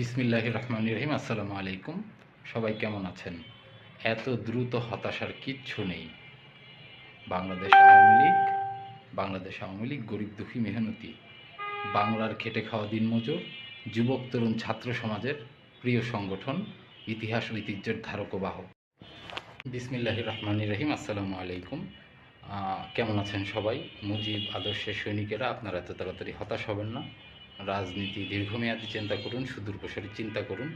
বিসমিল্লাহির রহমানির রহিম। আসসালামু আলাইকুম। সবাই কেমন আছেন? এত দ্রুত হতাশার কিচ্ছু নেই। বাংলাদেশ আওয়ামী লীগ গরিব দুঃখী মেহনতি বাংলার খেটে খাওয়া দিনমজুর যুবক তরুণ ছাত্র সমাজের প্রিয় সংগঠন, ইতিহাস ঐতিহ্যের ধারক ও বাহক। বিসমিল্লাহির রহমানির রহিম। আসসালামু আলাইকুম। কেমন আছেন সবাই? মুজিব আদর্শের সৈনিকেরা, আপনারা এত তাড়াতাড়ি হতাশ হবেন না। রাজনীতি দীর্ঘমেয়াদী চিন্তা করুন, সুদূরপ্রসারী চিন্তা করুন,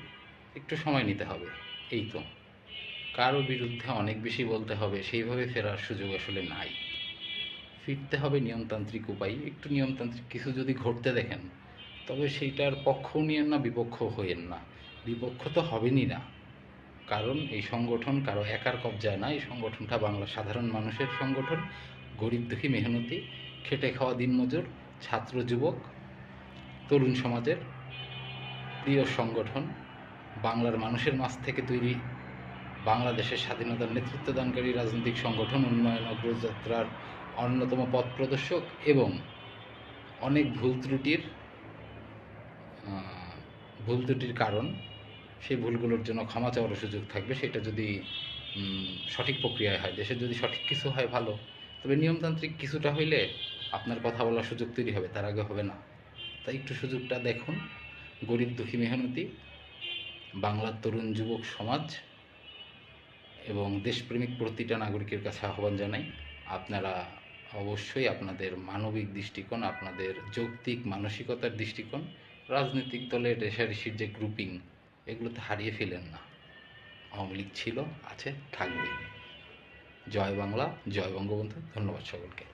একটু সময় নিতে হবে। এই তো, কারো বিরুদ্ধে অনেক বেশি বলতে হবে সেইভাবে ফেরার সুযোগ আসলে নাই। ফিরতে হবে নিয়মতান্ত্রিক উপায়। একটু নিয়মতান্ত্রিক কিছু যদি ঘটতে দেখেন, তবে সেইটার পক্ষও নিয়েন না, বিপক্ষ হইয়েন না। বিপক্ষ তো হবেনই না, কারণ এই সংগঠন কারো একার কবজায় না। এই সংগঠনটা বাংলার সাধারণ মানুষের সংগঠন, গরিব দুঃখী মেহনতি খেটে খাওয়া দিনমজুর ছাত্র যুবক তরুণ সমাজের প্রিয় সংগঠন। বাংলার মানুষের মাঝ থেকে তৈরি বাংলাদেশের স্বাধীনতার নেতৃত্বদানকারী রাজনৈতিক সংগঠন, উন্নয়ন অগ্রযাত্রার অন্যতম পথ প্রদর্শক এবং অনেক ভুল ত্রুটির কারণ। সেই ভুলগুলোর জন্য ক্ষমা চাওয়ার সুযোগ থাকবে, সেটা যদি সঠিক প্রক্রিয়ায় হয়। দেশে যদি সঠিক কিছু হয় ভালো, তবে নিয়মতান্ত্রিক কিছুটা হইলে আপনার কথা বলার সুযোগ তৈরি হবে, তার আগে হবে না। তাই একটু সুযোগটা দেখুন। গরিব দুঃখী মেহনতি বাংলার তরুণ যুবক সমাজ এবং দেশপ্রেমিক প্রতিটা নাগরিকের কাছে আহ্বান জানাই, আপনারা অবশ্যই আপনাদের মানবিক দৃষ্টিকোণ, আপনাদের যৌক্তিক মানসিকতার দৃষ্টিকোণ রাজনৈতিক দলের রেষারেষির যে গ্রুপিং, এগুলোতে হারিয়ে ফেলেন না। আওয়ামী লীগ ছিল, আছে, থাকবে। জয় বাংলা, জয় বঙ্গবন্ধু। ধন্যবাদ সকলকে।